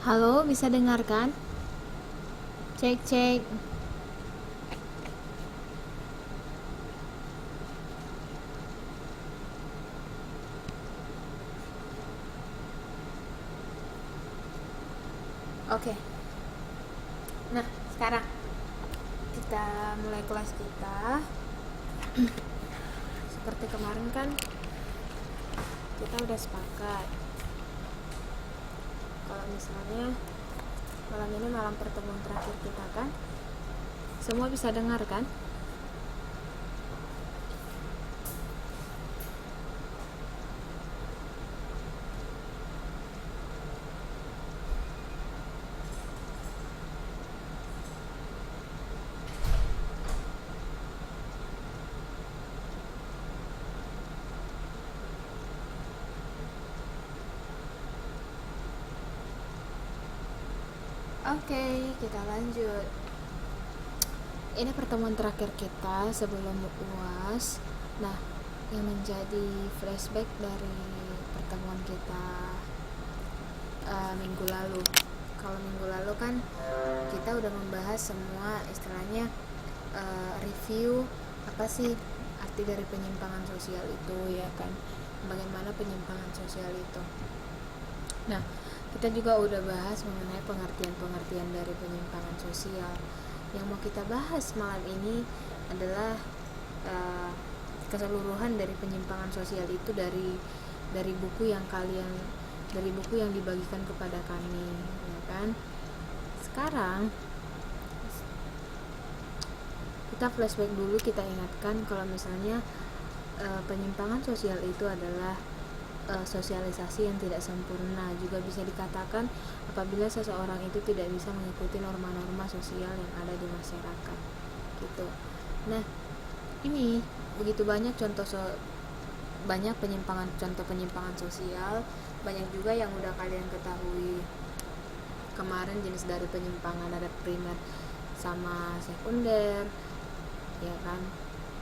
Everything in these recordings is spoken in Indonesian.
Halo, bisa dengarkan? Cek, cek. Oke. Nah, sekarang kita mulai kelas kita. Seperti kemarin kan kita udah sepakat kalau misalnya malam ini malam pertemuan terakhir kita kan. Semua bisa dengar kan? Oke, kita lanjut. Ini pertemuan terakhir kita sebelum UAS. Nah, yang menjadi flashback dari pertemuan kita minggu lalu. Kalau minggu lalu kan kita udah membahas semua istilahnya review apa sih arti dari penyimpangan sosial itu, ya kan? Bagaimana penyimpangan sosial itu. Nah, kita juga udah bahas mengenai pengertian-pengertian dari penyimpangan sosial. Yang mau kita bahas malam ini adalah keseluruhan dari penyimpangan sosial itu dari buku yang dibagikan kepada kami, ya kan? Sekarang kita flashback dulu, kita ingatkan kalau misalnya penyimpangan sosial itu adalah sosialisasi yang tidak sempurna. Juga bisa dikatakan apabila seseorang itu tidak bisa mengikuti norma-norma sosial yang ada di masyarakat gitu. Nah, ini begitu banyak banyak contoh penyimpangan sosial. Banyak juga yang udah kalian ketahui kemarin, jenis dari penyimpangan ada primer sama sekunder, ya kan,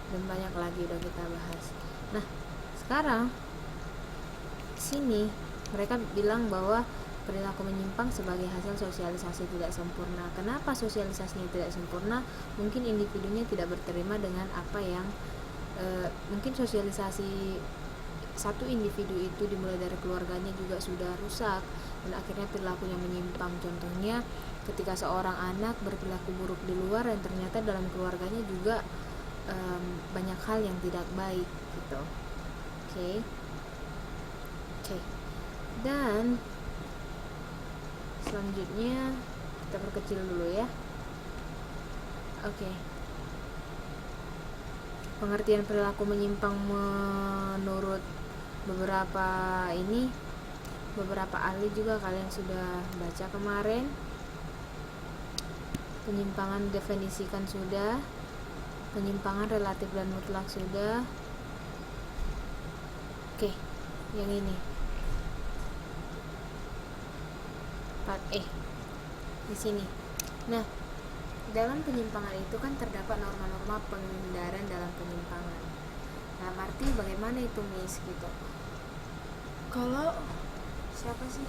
dan banyak lagi udah kita bahas. Nah, sekarang sini mereka bilang bahwa perilaku menyimpang sebagai hasil sosialisasi tidak sempurna. Kenapa sosialisasinya tidak sempurna? Mungkin individunya tidak berterima dengan apa yang mungkin sosialisasi satu individu itu dimulai dari keluarganya juga sudah rusak dan akhirnya perilakunya menyimpang. Contohnya ketika seorang anak berperilaku buruk di luar dan ternyata dalam keluarganya juga banyak hal yang tidak baik gitu. Oke. Dan selanjutnya kita perkecil dulu ya. Oke. Pengertian perilaku menyimpang menurut beberapa ahli juga kalian sudah baca kemarin. Penyimpangan definisikan sudah, penyimpangan relatif dan mutlak sudah. Oke, yang ini part E di sini. Nah, dalam penyimpangan itu kan terdapat norma-norma penghindaran dalam penyimpangan. Nah, arti bagaimana itu, Miss, gitu. Kalau siapa sih?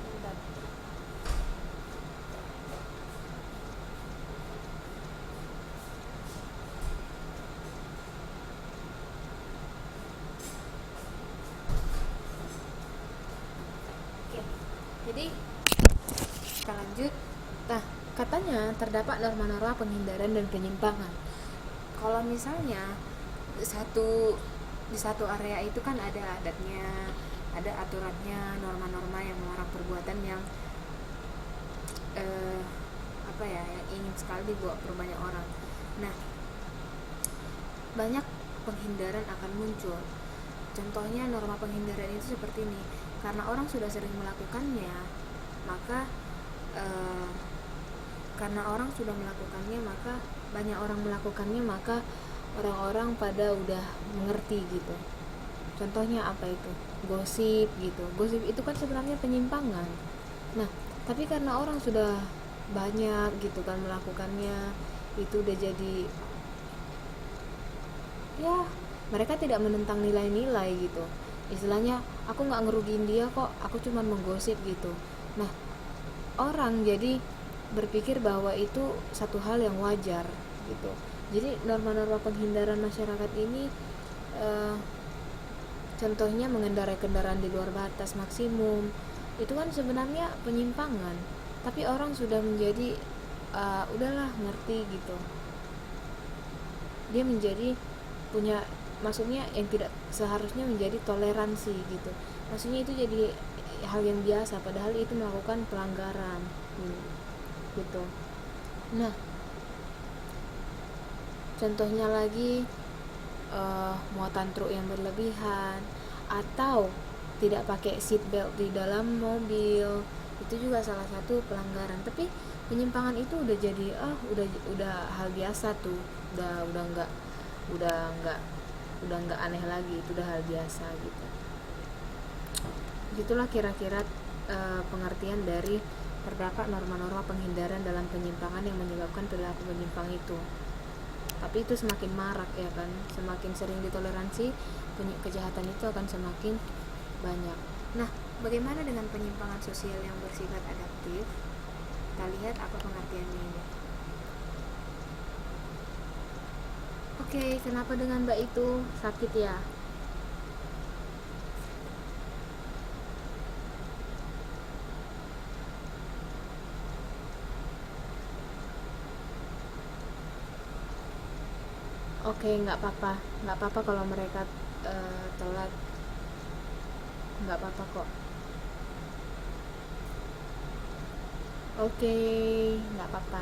Sebentar. Oke. Jadi kita lanjut. Nah, katanya terdapat norma-norma penghindaran dan penyimpangan. Kalau misalnya di satu area itu kan ada adatnya, ada aturannya, norma-norma yang melarang perbuatan yang yang ingin sekali dibawa per banyak orang. Nah, banyak penghindaran akan muncul. Contohnya norma penghindaran itu seperti ini. Karena orang sudah sering melakukannya, maka banyak orang melakukannya, maka orang-orang pada udah mengerti gitu. Contohnya apa itu? Gosip gitu. Gosip itu kan sebenarnya penyimpangan. Nah, tapi karena orang sudah banyak gitu kan melakukannya, itu udah jadi ya mereka tidak menentang nilai-nilai gitu. Istilahnya aku nggak ngerugiin dia kok, aku cuma menggosip gitu. Nah, orang jadi berpikir bahwa itu satu hal yang wajar gitu. Jadi norma-norma penghindaran masyarakat ini eh, contohnya mengendarai kendaraan di luar batas maksimum, itu kan sebenarnya penyimpangan, tapi orang sudah menjadi udahlah ngerti gitu. Dia menjadi punya, maksudnya yang tidak seharusnya menjadi toleransi gitu. Maksudnya itu jadi hal yang biasa padahal itu melakukan pelanggaran gitu. Nah, contohnya lagi muatan truk yang berlebihan atau tidak pakai seat belt di dalam mobil, itu juga salah satu pelanggaran. Tapi penyimpangan itu udah jadi udah hal biasa tuh, udah nggak aneh lagi, itu udah hal biasa gitu. Gitulah kira-kira pengertian dari terdapat norma-norma penghindaran dalam penyimpangan yang menyebabkan perilaku menyimpang itu. Tapi itu semakin marak ya kan, semakin sering ditoleransi, kejahatan itu akan semakin banyak. Nah, bagaimana dengan penyimpangan sosial yang bersifat adaptif? Kita lihat apa pengertiannya ini. Oke, kenapa dengan Mbak itu sakit ya? Oke, nggak apa-apa kalau mereka telat, nggak apa-apa kok. Oke, nggak apa-apa.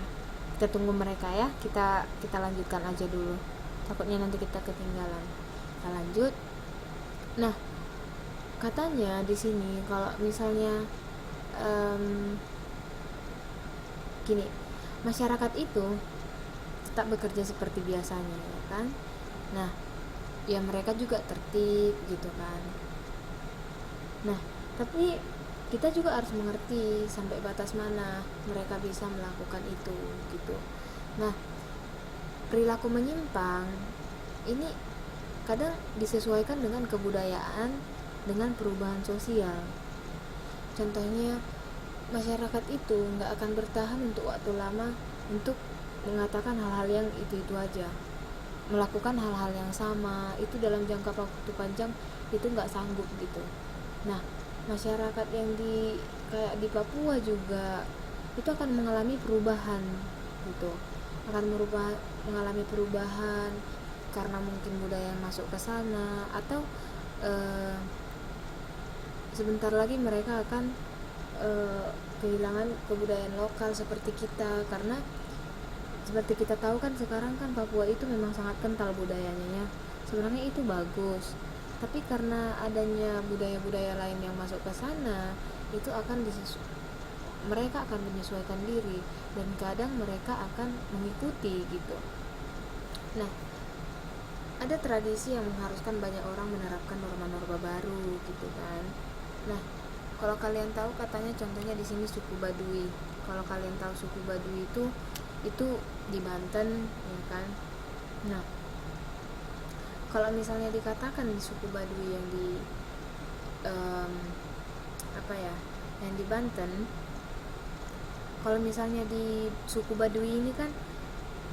Kita tunggu mereka ya. Kita lanjutkan aja dulu. Takutnya nanti kita ketinggalan. Kita lanjut. Nah, katanya di sini kalau misalnya gini, masyarakat itu tetap bekerja seperti biasanya ya kan. Nah, ya mereka juga tertib gitu kan. Nah, tapi kita juga harus mengerti sampai batas mana mereka bisa melakukan itu gitu. Nah, perilaku menyimpang ini kadang disesuaikan dengan kebudayaan, dengan perubahan sosial. Contohnya, masyarakat itu nggak akan bertahan untuk waktu lama untuk mengatakan hal-hal yang itu aja, melakukan hal-hal yang sama itu dalam jangka waktu panjang, itu nggak sanggup gitu. Nah, masyarakat yang kayak di Papua juga itu akan mengalami perubahan gitu, mengalami perubahan karena mungkin budaya yang masuk ke sana, atau sebentar lagi mereka akan kehilangan kebudayaan lokal seperti kita. Karena seperti kita tahu kan sekarang kan Papua itu memang sangat kental budayanya ya. Sebenarnya itu bagus, tapi karena adanya budaya-budaya lain yang masuk ke sana, itu akan mereka akan menyesuaikan diri dan kadang mereka akan mengikuti gitu. Nah, ada tradisi yang mengharuskan banyak orang menerapkan norma-norma baru gitu kan. Nah, kalau kalian tahu, katanya contohnya di sini suku Baduy. Kalau kalian tahu suku Baduy itu di Banten ya kan. Nah, kalau misalnya dikatakan di suku Baduy yang di yang di Banten, kalau misalnya di suku Baduy ini kan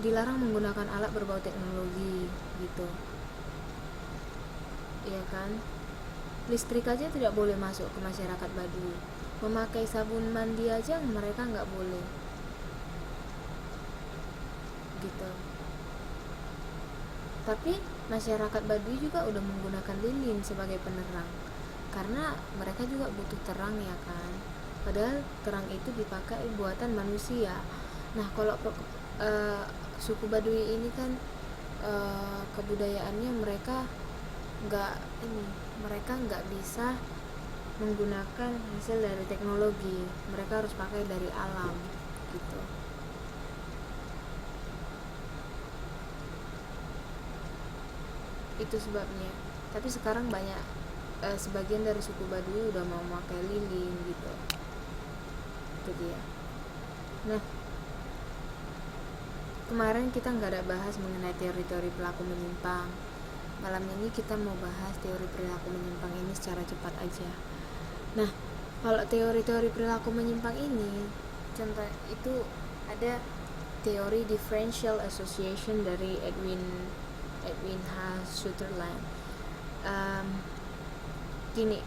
dilarang menggunakan alat berbau teknologi gitu ya kan. Listrik aja tidak boleh masuk ke masyarakat Baduy, memakai sabun mandi aja mereka nggak boleh gitu. Tapi masyarakat Baduy juga udah menggunakan lilin sebagai penerang karena mereka juga butuh terang ya kan, padahal terang itu dipakai buatan manusia. Nah, kalau suku Baduy ini kan kebudayaannya mereka nggak bisa menggunakan hasil dari teknologi, mereka harus pakai dari alam gitu. Itu sebabnya. Tapi sekarang banyak sebagian dari suku Baduy udah mau pakai lilin gitu. Itu dia. Nah, kemarin kita nggak ada bahas mengenai teori-teori pelaku menyimpang. malam ini kita mau bahas teori perilaku menyimpang ini secara cepat aja. Nah, kalau teori-teori perilaku menyimpang ini, contoh itu ada teori differential association dari Edwin H. Sutherland. Gini,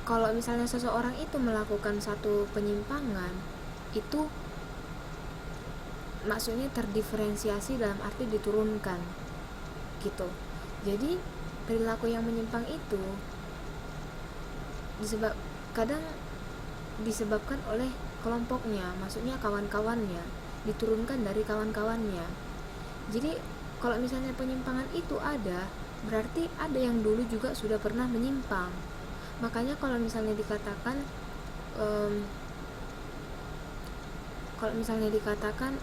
kalau misalnya seseorang itu melakukan satu penyimpangan, itu maksudnya terdiferensiasi dalam arti diturunkan gitu. Jadi perilaku yang menyimpang itu kadang disebabkan oleh kelompoknya, maksudnya kawan-kawannya, diturunkan dari kawan-kawannya. Jadi kalau misalnya penyimpangan itu ada, berarti ada yang dulu juga sudah pernah menyimpang. Makanya kalau misalnya dikatakan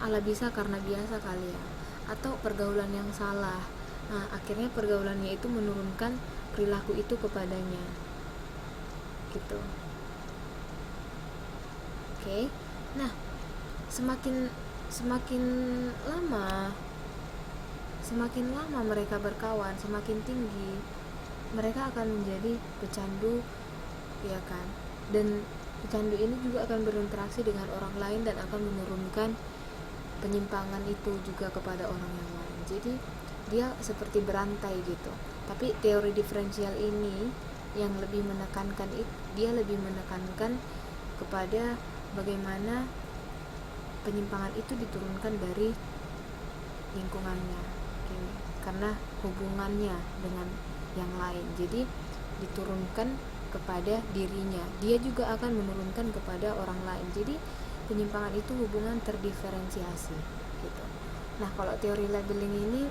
ala bisa karena biasa kali ya, atau pergaulan yang salah. Nah, akhirnya pergaulannya itu menurunkan perilaku itu kepadanya. Gitu. Oke. Nah, semakin lama mereka berkawan, semakin tinggi mereka akan menjadi pecandu, ya kan? Dan pecandu ini juga akan berinteraksi dengan orang lain dan akan menurunkan penyimpangan itu juga kepada orang yang lain. Jadi dia seperti berantai gitu. Tapi teori diferensial ini yang lebih menekankan kepada bagaimana penyimpangan itu diturunkan dari lingkungannya, karena hubungannya dengan yang lain. Jadi diturunkan kepada dirinya, dia juga akan menurunkan kepada orang lain. Jadi penyimpangan itu hubungan terdiferensiasi gitu. Nah, kalau teori labeling ini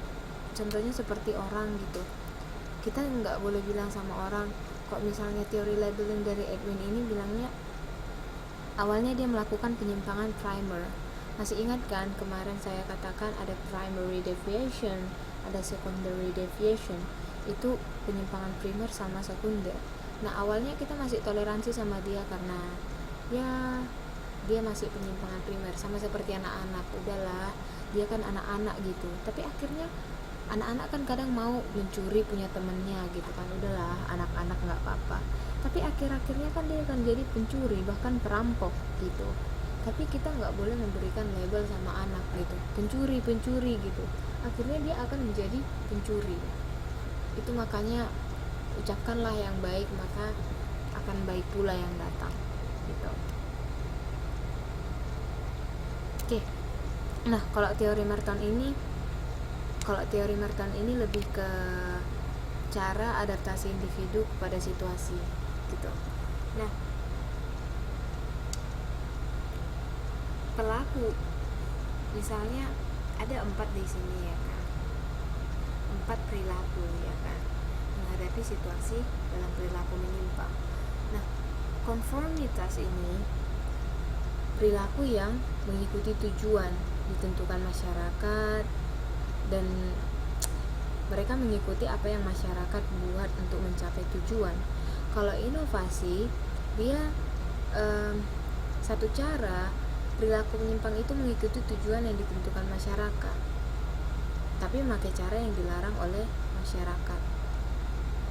contohnya seperti orang gitu. Kita nggak boleh bilang sama orang, kok misalnya teori labeling dari Edwin ini bilangnya awalnya dia melakukan penyimpangan primer. Masih ingat kan kemarin saya katakan ada primary deviation, ada secondary deviation. Itu penyimpangan primer sama sekunder. Nah, awalnya kita masih toleransi sama dia karena ya dia masih penyimpangan primer, sama seperti anak-anak. Udahlah, dia kan anak-anak gitu. Tapi akhirnya anak-anak kan kadang mau mencuri punya temennya gitu kan. Udahlah, anak-anak nggak apa-apa. Tapi akhir-akhirnya kan dia akan jadi pencuri, bahkan perampok gitu. Tapi kita nggak boleh memberikan label sama anak gitu, pencuri gitu. Akhirnya dia akan menjadi pencuri. Itu makanya ucapkanlah yang baik, maka akan baik pula yang datang gitu. Oke. Nah, kalau teori Merton ini lebih ke cara adaptasi individu kepada situasi gitu. Nah, pelaku misalnya ada 4 di sini ya kan, 4 perilaku ya kan, menghadapi situasi dalam perilaku menyimpang. Nah, konformitas ini perilaku yang mengikuti tujuan ditentukan masyarakat, dan mereka mengikuti apa yang masyarakat buat untuk mencapai tujuan. Kalau inovasi, dia satu cara perilaku menyimpang itu mengikuti tujuan yang ditentukan masyarakat, tapi memakai cara yang dilarang oleh masyarakat.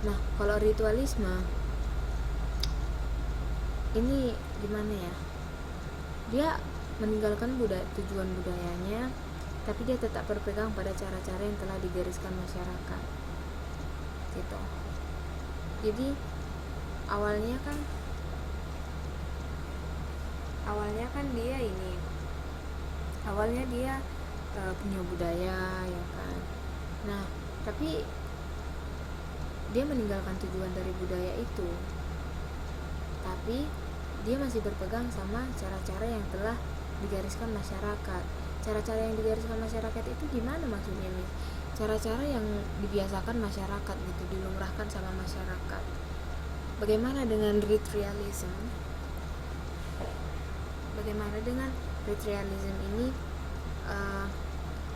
Nah, kalau ritualisme ini gimana ya? Dia meninggalkan tujuan budayanya, tapi dia tetap berpegang pada cara-cara yang telah digariskan masyarakat. Gitu. Jadi awalnya kan dia punya budaya ya kan. Nah, tapi dia meninggalkan tujuan dari budaya itu, tapi dia masih berpegang sama cara-cara yang telah digariskan masyarakat. Cara-cara yang digariskan masyarakat itu gimana maksudnya nih? Cara-cara yang dibiasakan masyarakat gitu, dilumrahkan sama masyarakat. Bagaimana dengan ritualism? Ini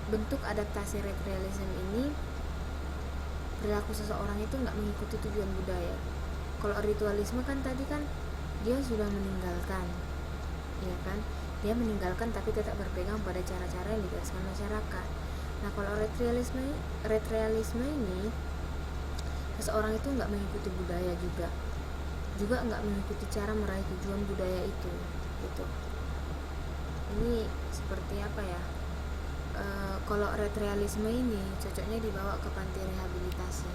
bentuk adaptasi ritualism ini, perilaku seseorang itu nggak mengikuti tujuan budaya. Kalau ritualisme kan tadi kan dia sudah meninggalkan, ya kan? Dia meninggalkan tapi tetap berpegang pada cara-cara yang digariskan masyarakat. Nah, kalau retrialisme ini, seseorang itu nggak mengikuti budaya juga nggak mengikuti cara meraih tujuan budaya itu gitu. Ini seperti apa ya, kalau retrialisme ini cocoknya dibawa ke panti rehabilitasi.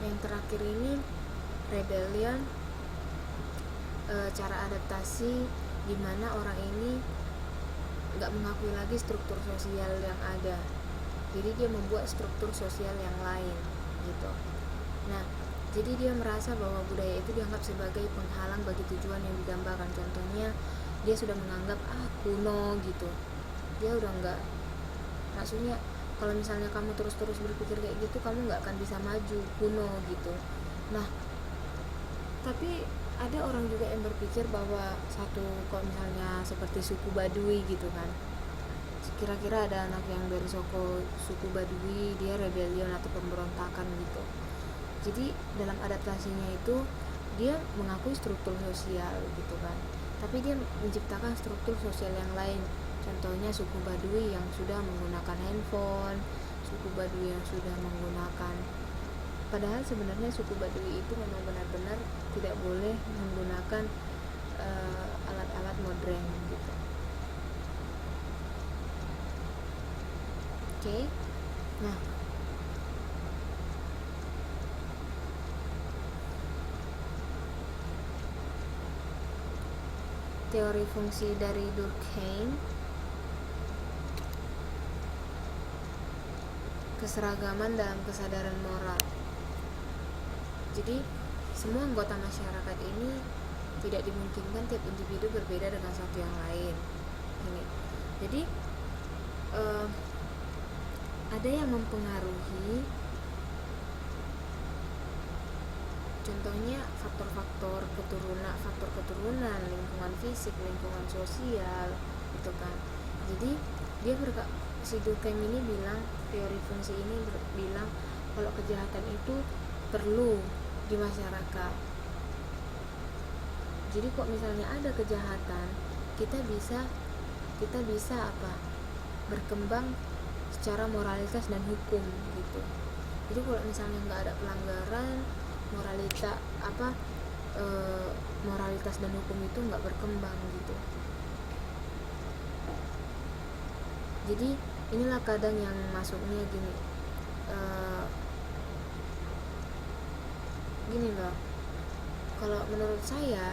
Yang terakhir ini rebellion, cara adaptasi di mana orang ini nggak mengakui lagi struktur sosial yang ada, jadi dia membuat struktur sosial yang lain gitu. Nah, jadi dia merasa bahwa budaya itu dianggap sebagai penghalang bagi tujuan yang didambakan. Contohnya, dia sudah menganggap kuno gitu. Dia udah nggak, maksudnya kalau misalnya kamu terus-terus berpikir kayak gitu, kamu nggak akan bisa maju, kuno gitu. Nah, tapi ada orang juga yang berpikir bahwa kalau misalnya seperti suku Baduy gitu kan, kira-kira ada anak yang dari suku Baduy, dia rebellion atau pemberontakan gitu. Jadi dalam adaptasinya itu dia mengakui struktur sosial gitu kan, tapi dia menciptakan struktur sosial yang lain. Contohnya suku Baduy yang sudah menggunakan handphone, suku Baduy yang sudah menggunakan, padahal sebenarnya suku Baduy itu memang benar-benar tidak boleh menggunakan alat-alat modern gitu. Oke. Nah, teori fungsi dari Durkheim, keseragaman dalam kesadaran moral. Jadi semua anggota masyarakat ini tidak dimungkinkan tiap individu berbeda dengan satu yang lain. Ini. Jadi ada yang mempengaruhi, contohnya faktor keturunan, lingkungan fisik, lingkungan sosial, gitu kan. Jadi si Durkheim ini bilang, teori fungsi ini bilang kalau kejahatan itu perlu di masyarakat. Jadi kok misalnya ada kejahatan, kita bisa berkembang secara moralitas dan hukum gitu. Jadi kalau misalnya nggak ada pelanggaran, moralitas dan hukum itu nggak berkembang gitu. Jadi inilah kadang yang masuknya gini loh, kalau menurut saya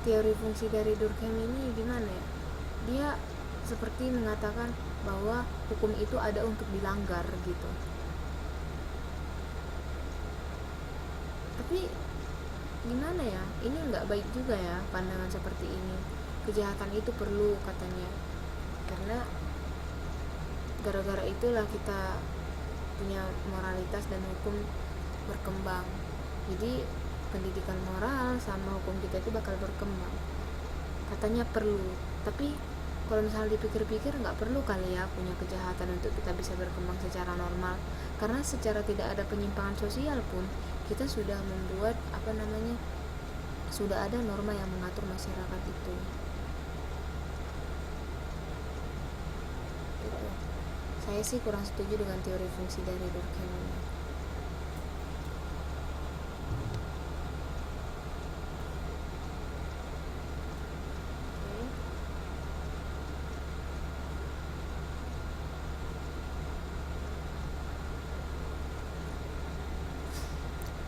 teori fungsi dari Durkheim ini gimana ya, dia seperti mengatakan bahwa hukum itu ada untuk dilanggar gitu. Tapi gimana ya, ini nggak baik juga ya pandangan seperti ini. Kejahatan itu perlu katanya, karena gara-gara itulah kita punya moralitas dan hukum berkembang. Jadi pendidikan moral sama hukum kita itu bakal berkembang, katanya perlu. Tapi kalau misalnya dipikir-pikir nggak perlu kali ya punya kejahatan untuk kita bisa berkembang secara normal, karena secara tidak ada penyimpangan sosial pun kita sudah membuat sudah ada norma yang mengatur masyarakat itu. Gitu. Saya sih kurang setuju dengan teori fungsi dari Durkheim ini.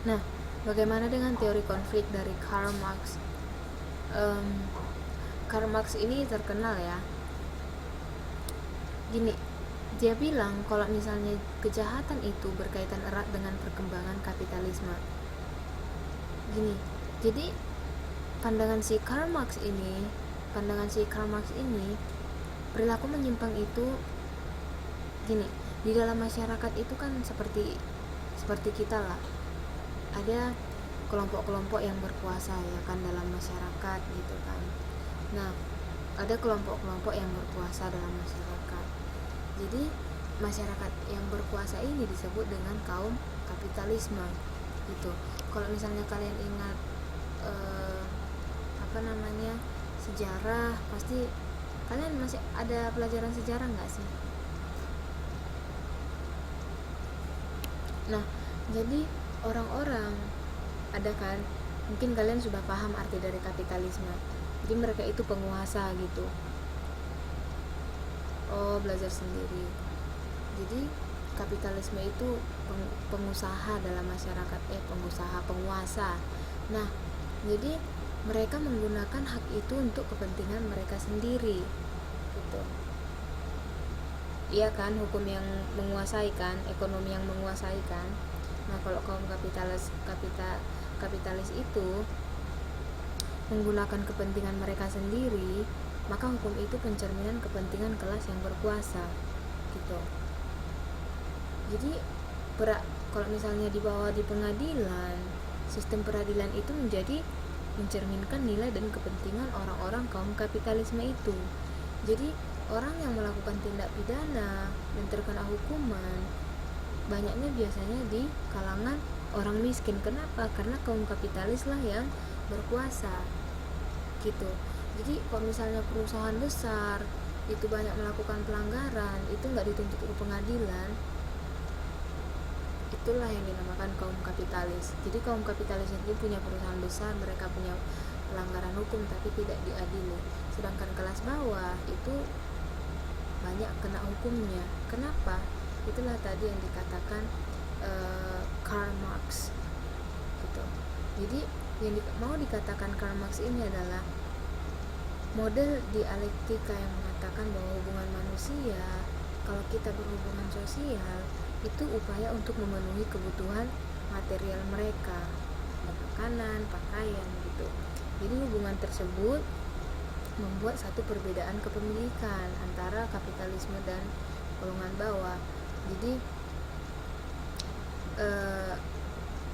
Nah, bagaimana dengan teori konflik dari Karl Marx? Karl Marx ini terkenal ya. Gini, dia bilang kalau misalnya kejahatan itu berkaitan erat dengan perkembangan kapitalisme. Gini, jadi pandangan si Karl Marx ini, perilaku menyimpang itu gini, di dalam masyarakat itu kan seperti kita lah. Ada kelompok-kelompok yang berkuasa ya kan dalam masyarakat gitu kan. Nah, ada kelompok-kelompok yang berkuasa dalam masyarakat. Jadi masyarakat yang berkuasa ini disebut dengan kaum kapitalisme gitu. Kalau misalnya kalian ingat sejarah, pasti kalian masih ada pelajaran sejarah nggak sih? Nah, jadi orang-orang ada kan, mungkin kalian sudah paham arti dari kapitalisme. Jadi mereka itu penguasa gitu. Oh, belajar sendiri. Jadi kapitalisme itu pengusaha dalam masyarakat, penguasa. Nah, jadi mereka menggunakan hak itu untuk kepentingan mereka sendiri gitu. Iya kan, hukum yang menguasai kan, ekonomi yang menguasai kan. Nah, kalau kaum kapitalis itu menggunakan kepentingan mereka sendiri, maka hukum itu pencerminan kepentingan kelas yang berkuasa gitu. Jadi kalau misalnya dibawa di pengadilan, sistem peradilan itu mencerminkan nilai dan kepentingan orang-orang kaum kapitalisme itu. Jadi orang yang melakukan tindak pidana dan terkena hukuman banyaknya biasanya di kalangan orang miskin. Kenapa? Karena kaum kapitalis lah yang berkuasa gitu. Jadi kalau misalnya perusahaan besar itu banyak melakukan pelanggaran, itu nggak dituntut ke pengadilan, itulah yang dinamakan kaum kapitalis. Jadi kaum kapitalis itu punya perusahaan besar, mereka punya pelanggaran hukum tapi tidak diadili. Sedangkan kelas bawah itu banyak kena hukumnya. Kenapa? Itulah tadi yang dikatakan Karl Marx gitu. Jadi yang mau dikatakan Karl Marx ini adalah model dialektika yang mengatakan bahwa hubungan manusia, kalau kita berhubungan sosial, itu upaya untuk memenuhi kebutuhan material mereka, makanan, pakaian gitu. Jadi hubungan tersebut membuat satu perbedaan kepemilikan antara kapitalisme dan golongan bawah. Jadi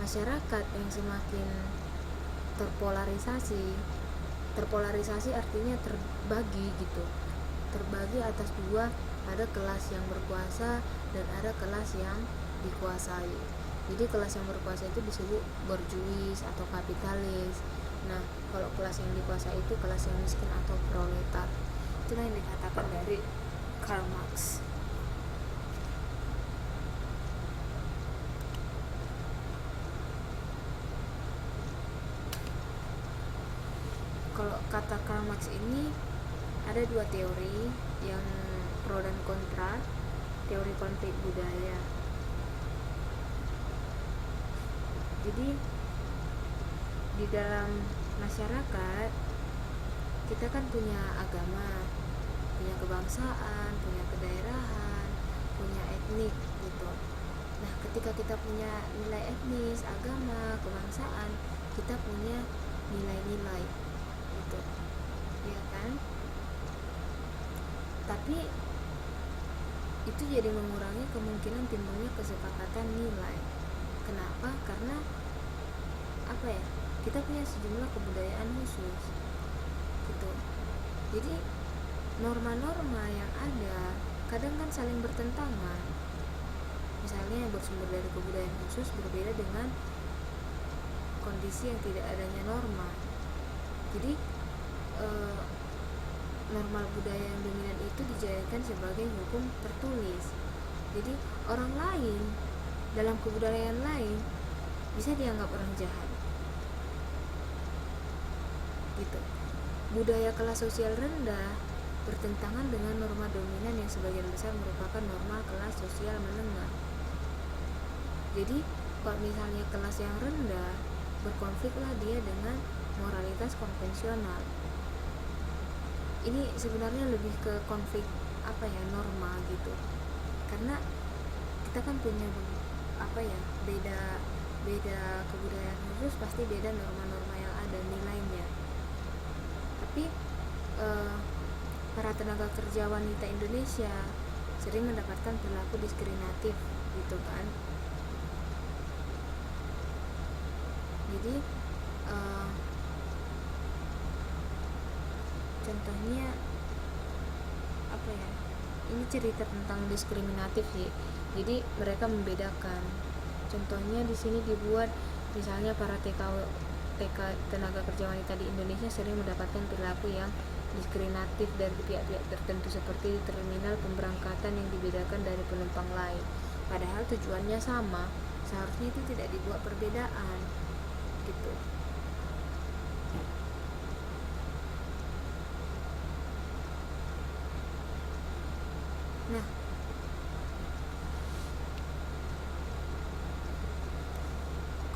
masyarakat yang semakin terpolarisasi artinya terbagi gitu, terbagi atas dua, ada kelas yang berkuasa dan ada kelas yang dikuasai. Jadi kelas yang berkuasa itu disebut borjuis atau kapitalis. Nah, kalau kelas yang dikuasai itu kelas yang miskin atau proletar. Itulah yang dikatakan dari Karl Marx. Kalau kata Karl Marx ini ada dua teori yang pro dan kontra, teori konflik budaya. Jadi di dalam masyarakat kita kan punya agama, punya kebangsaan, punya kedaerahan, punya etnik gitu. Nah, ketika kita punya nilai etnis, agama, kebangsaan, kita punya nilai-nilai gitu, ya kan? Tapi itu jadi mengurangi kemungkinan timbulnya kesepakatan nilai. Kenapa? Karena kita punya sejumlah kebudayaan khusus gitu. Jadi norma-norma yang ada kadang kan saling bertentangan. Misalnya yang bersumber dari kebudayaan khusus berbeda dengan kondisi yang tidak adanya norma. Jadi normal budaya yang dominan itu dijadikan sebagai hukum tertulis. Jadi orang lain dalam kebudayaan lain bisa dianggap orang jahat gitu. Budaya kelas sosial rendah bertentangan dengan norma dominan yang sebagian besar merupakan norma kelas sosial menengah. Jadi kalau misalnya kelas yang rendah, berkonfliklah dia dengan moralitas konvensional. Ini sebenarnya lebih ke konflik norma gitu. Karena kita kan punya beda kebudayaan khusus, pasti beda norma-norma yang ada nilainya. Tapi para tenaga kerja wanita Indonesia sering mendapatkan perilaku diskriminatif gitu kan. Jadi contohnya ini cerita tentang diskriminatif sih. Jadi mereka membedakan. Contohnya di sini dibuat misalnya para tenaga kerja wanita di Indonesia sering mendapatkan perilaku yang diskriminatif dari pihak-pihak tertentu seperti di terminal pemberangkatan yang dibedakan dari penumpang lain. Padahal tujuannya sama, seharusnya itu tidak dibuat perbedaan gitu. Nah,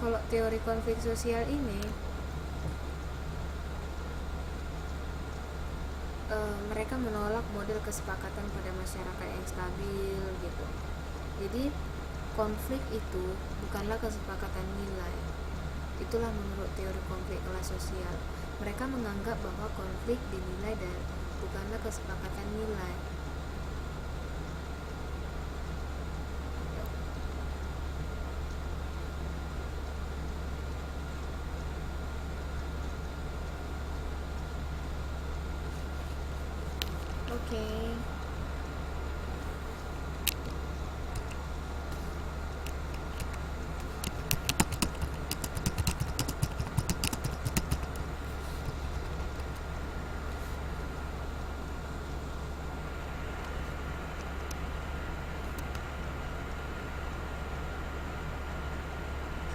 kalau teori konflik sosial ini mereka menolak model kesepakatan pada masyarakat yang stabil gitu. Jadi konflik itu bukanlah kesepakatan nilai. Itulah menurut teori konflik kelas sosial. Mereka menganggap bahwa konflik dinilai dan bukanlah kesepakatan nilai. Oke.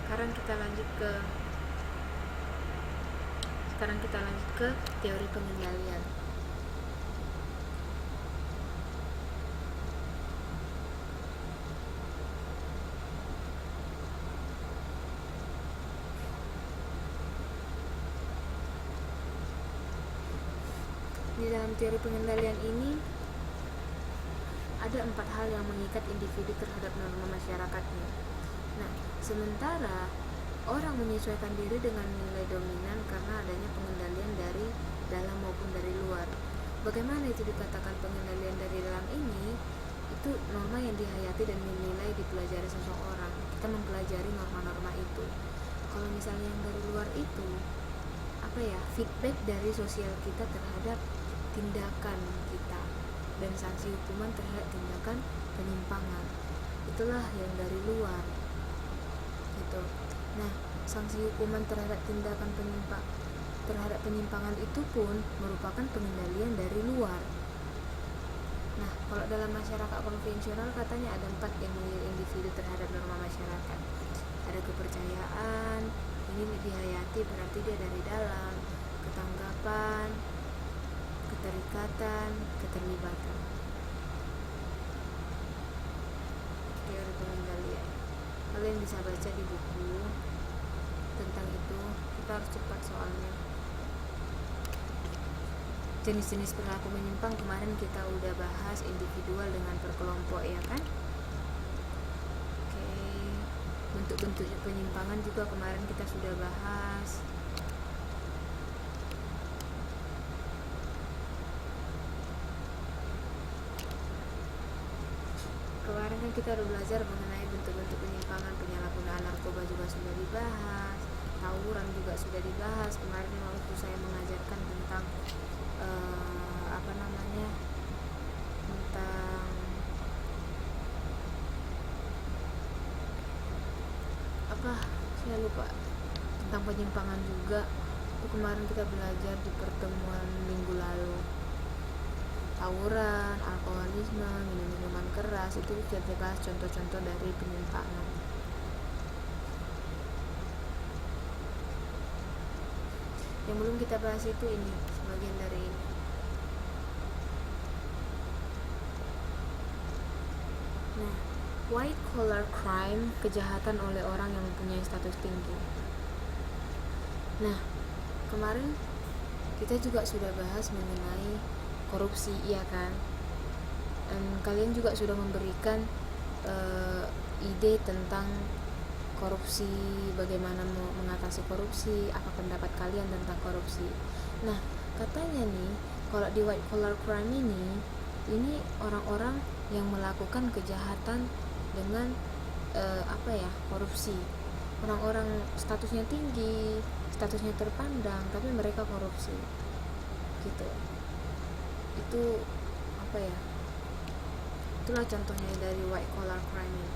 Sekarang kita lanjut ke teori pengendalian. Di dalam teori pengendalian ini ada 4 hal yang mengikat individu terhadap norma masyarakatnya. Nah, sementara orang menyesuaikan diri dengan nilai dominan karena adanya pengendalian dari dalam maupun dari luar. Bagaimana itu dikatakan pengendalian dari dalam ini? Itu norma yang dihayati dan dinilai dipelajari seseorang. Kita mempelajari norma-norma itu. Kalau misalnya yang dari luar itu feedback dari sosial kita terhadap tindakan kita dan sanksi hukuman terhadap tindakan penyimpangan. Itulah yang dari luar gitu. Nah, sanksi hukuman terhadap tindakan terhadap penyimpangan itu pun merupakan pengendalian dari luar. Nah, kalau dalam masyarakat konvensional katanya ada 4 yang menilai individu terhadap norma masyarakat. Ada kepercayaan, ini dihayati berarti dia dari dalam, ketanggapan, keterikatan, keterlibatan. Teori pengendalian. Kalian bisa baca di buku tentang itu. Kita harus cepat soalnya. Jenis-jenis perilaku menyimpang kemarin kita udah bahas individual dengan berkelompok, ya kan? Oke. Bentuk-bentuk penyimpangan juga kemarin kita sudah bahas. Kemarin kan kita udah belajar mengenai bentuk-bentuk penyimpangan, penyalahgunaan narkoba juga sudah dibahas, tawuran juga sudah dibahas. Kemarin waktu saya mengajarkan tentang saya lupa, tentang penyimpangan juga. Itu kemarin kita belajar di pertemuan minggu lalu. Tawuran, alkoholisme, minum-minuman keras, itu kita bahas contoh-contoh dari penyimpangan. Yang belum kita bahas itu ini, sebagian dari ini. Nah, white collar crime, kejahatan oleh orang yang mempunyai status tinggi. Nah, kemarin kita juga sudah bahas mengenai korupsi, iya kan? Dan kalian juga sudah memberikan ide tentang korupsi, bagaimana mengatasi korupsi, apa pendapat kalian tentang korupsi. Nah, katanya nih, kalau di white collar crime ini orang-orang yang melakukan kejahatan dengan korupsi. Orang-orang statusnya tinggi, statusnya terpandang, tapi mereka korupsi. Gitu. Itu itulah contohnya dari white collar crime ini.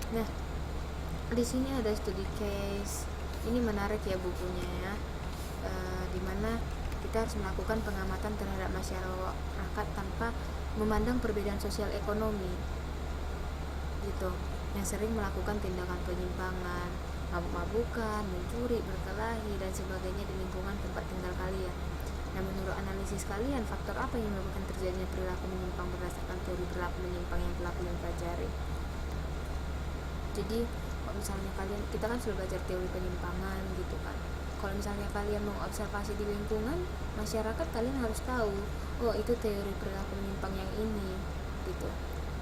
Nah, di sini ada studi case. Ini menarik ya bukunya ya. Dimana kita harus melakukan pengamatan terhadap masyarakat tanpa memandang perbedaan sosial ekonomi gitu, yang sering melakukan tindakan penyimpangan, mabuk-mabukan, mencuri, berkelahi, dan sebagainya di lingkungan tempat tinggal kalian. Nah, menurut analisis kalian, faktor apa yang menyebabkan terjadinya perilaku menyimpang berdasarkan teori perilaku menyimpang yang telah kalian pelajari? Jadi, kalau misalnya kita kan sudah belajar teori penyimpangan gitu kan. Kalau misalnya kalian mau observasi di lingkungan masyarakat, kalian harus tahu, oh itu teori perilaku menyimpang yang ini gitu.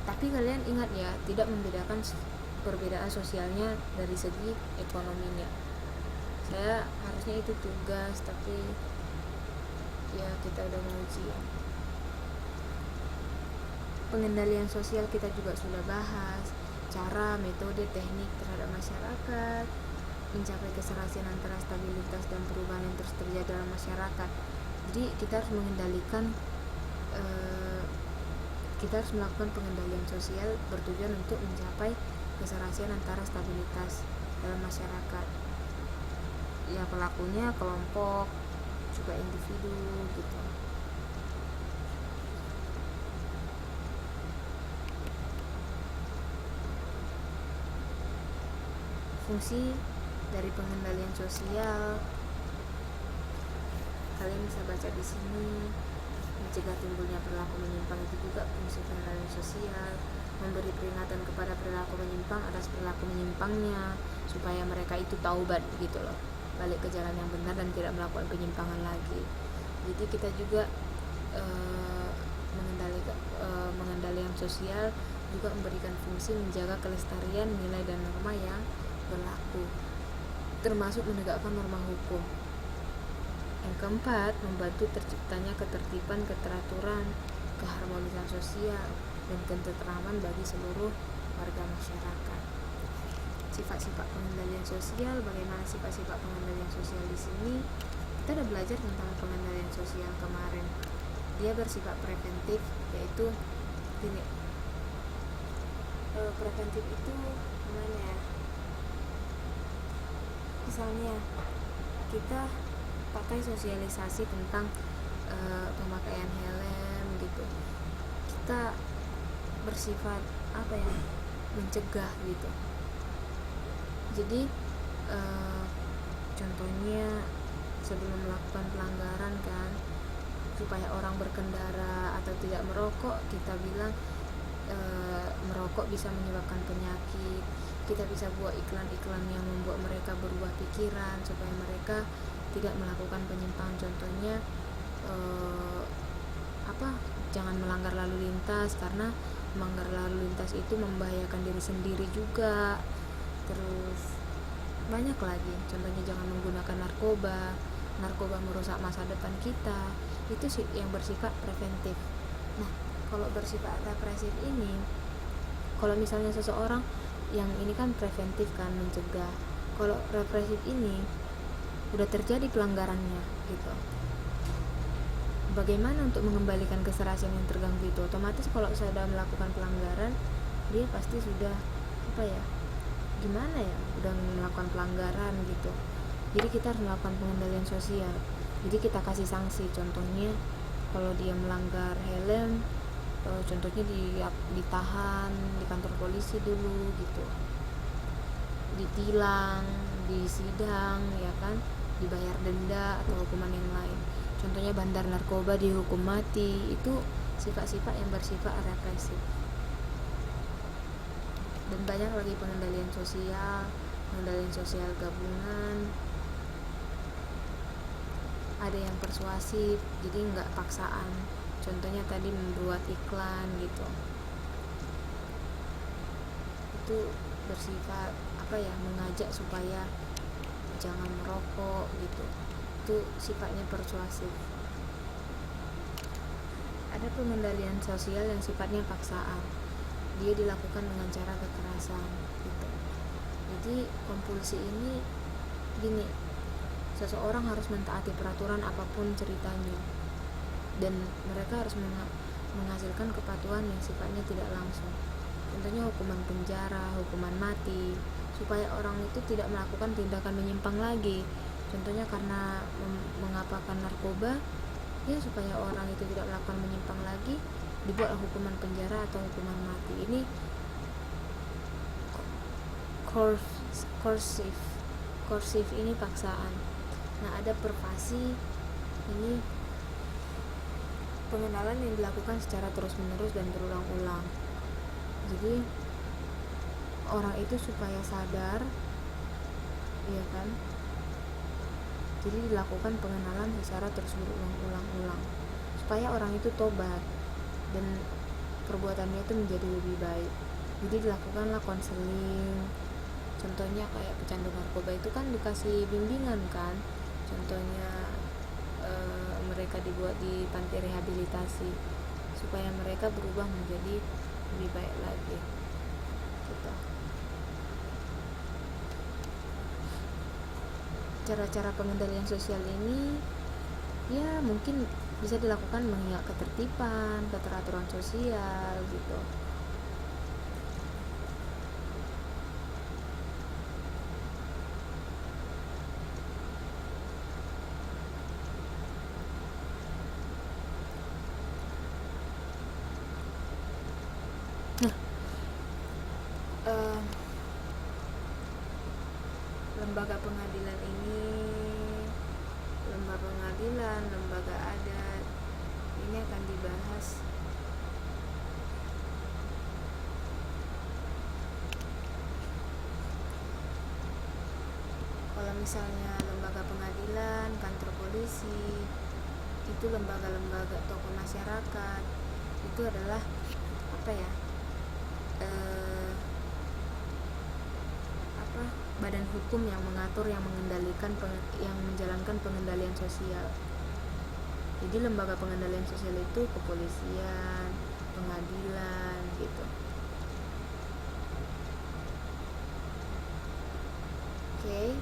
Tapi kalian ingat ya, tidak membedakan perbedaan sosialnya dari segi ekonominya. Saya harusnya itu tugas, tapi ya kita udah mau ujian. Pengendalian sosial kita juga sudah bahas, cara, metode, teknik terhadap masyarakat, mencapai keserasian antara stabilitas dan perubahan yang terus terjadi dalam masyarakat. Jadi kita harus mengendalikan kita harus melakukan pengendalian sosial bertujuan untuk mencapai keserasian antara stabilitas dalam masyarakat. Ya pelakunya kelompok, juga individu gitu. Fungsi dari pengendalian sosial kalian bisa baca di sini. Mencegah timbulnya perilaku menyimpang itu juga fungsi pengendalian sosial. Memberi peringatan kepada perilaku menyimpang atas perilaku menyimpangnya supaya mereka itu taubat gitu loh, balik ke jalan yang benar dan tidak melakukan penyimpangan lagi. Jadi kita juga pengendalian sosial juga memberikan fungsi menjaga kelestarian nilai dan norma yang berlaku, termasuk menegakkan norma hukum. Yang keempat, membantu terciptanya ketertiban, keteraturan, keharmonisan sosial, dan ketentraman bagi seluruh warga masyarakat. Sifat-sifat pengendalian sosial, bagaimana sifat-sifat pengendalian sosial di sini? Kita udah belajar tentang pengendalian sosial kemarin. Dia bersifat preventif, yaitu gini. Preventif itu gimana ya? Misalnya kita pakai sosialisasi tentang pemakaian helm gitu, kita bersifat apa ya, mencegah gitu. Jadi contohnya sebelum melakukan pelanggaran kan, supaya orang berkendara atau tidak merokok, kita bilang merokok bisa menyebabkan penyakit. Kita bisa buat iklan-iklan yang membuat mereka berubah pikiran supaya mereka tidak melakukan penyimpangan. Contohnya jangan melanggar lalu lintas, karena melanggar lalu lintas itu membahayakan diri sendiri juga. Terus banyak lagi, contohnya jangan menggunakan narkoba merusak masa depan kita. Itu sih yang bersifat preventif. Nah, kalau bersifat represif ini, kalau misalnya seseorang yang ini kan preventif kan, mencegah. Kalau represif ini udah terjadi pelanggarannya gitu, bagaimana untuk mengembalikan keserasian yang terganggu itu? Otomatis kalau sudah melakukan pelanggaran, dia pasti sudah udah melakukan pelanggaran gitu. Jadi kita harus melakukan pengendalian sosial. Jadi kita kasih sanksi. Contohnya kalau dia melanggar helm, contohnya ditahan di kantor polisi dulu gitu, ditilang, disidang ya kan, dibayar denda atau hukuman yang lain. Contohnya bandar narkoba dihukum mati. Itu sifat-sifat yang bersifat represif. Dan banyak lagi pengendalian sosial gabungan. Ada yang persuasif, jadi nggak paksaan. Contohnya tadi membuat iklan gitu. Itu bersifat mengajak supaya jangan merokok gitu. Itu sifatnya persuasif. Ada pengendalian sosial yang sifatnya paksaan. Dia dilakukan dengan cara kekerasan gitu. Jadi kompulsi ini gini, seseorang harus mentaati peraturan apapun ceritanya, dan mereka harus menghasilkan kepatuhan yang sifatnya tidak langsung. contohnya hukuman penjara, hukuman mati, supaya orang itu tidak melakukan tindakan menyimpang lagi. Contohnya karena mengapakan narkoba, ya supaya orang itu tidak melakukan menyimpang lagi, dibuat hukuman penjara atau hukuman mati. Ini coercive ini paksaan. Nah, ada pervasi, ini pengenalan yang dilakukan secara terus-menerus dan berulang-ulang. Jadi orang itu supaya sadar, ya kan? Jadi dilakukan pengenalan secara terus berulang-ulang supaya orang itu tobat dan perbuatannya itu menjadi lebih baik. Jadi dilakukanlah konseling. Contohnya kayak pecandu narkoba itu kan dikasih bimbingan kan. Contohnya mereka dibuat di panti rehabilitasi supaya mereka berubah menjadi lebih baik lagi gitu. Cara-cara pengendalian sosial ini ya mungkin bisa dilakukan mengingat ketertiban, keteraturan sosial gitu. Lembaga pengadilan ini, lembaga pengadilan, lembaga adat, ini akan dibahas kalau misalnya lembaga pengadilan, kantor polisi, itu lembaga-lembaga tokoh masyarakat, itu adalah apa ya? Badan hukum yang mengatur, yang mengendalikan, yang menjalankan pengendalian sosial. Jadi lembaga pengendalian sosial itu kepolisian, pengadilan gitu. Oke.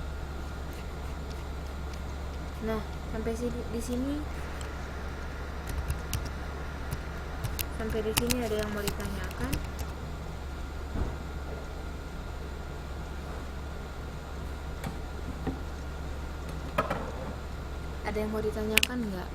Nah, sampai di sini ada yang mau ditanyakan? Ada yang mau ditanyakan nggak?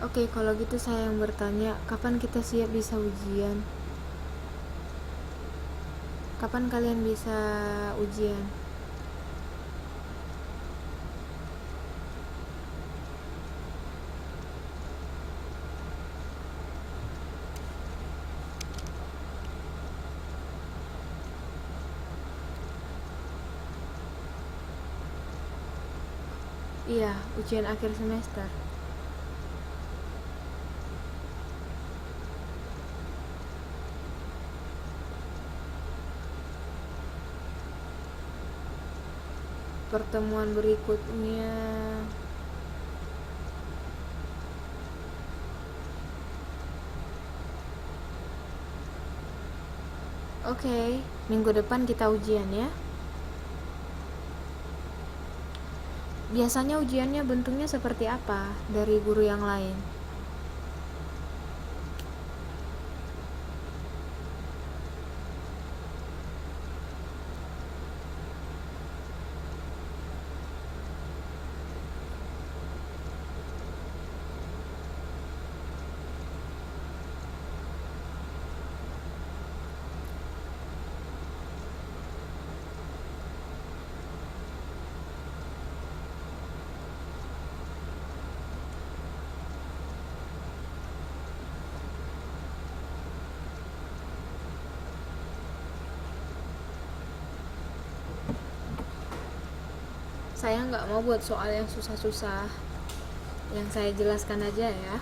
Oke, kalau gitu saya yang bertanya, kapan kita siap bisa ujian? Kapan kalian bisa ujian? Iya, ujian akhir semester. Pertemuan berikutnya Oke, minggu depan kita ujian ya. Biasanya ujiannya bentuknya seperti apa dari guru yang lain? Saya nggak mau buat soal yang susah-susah, yang saya jelaskan aja ya.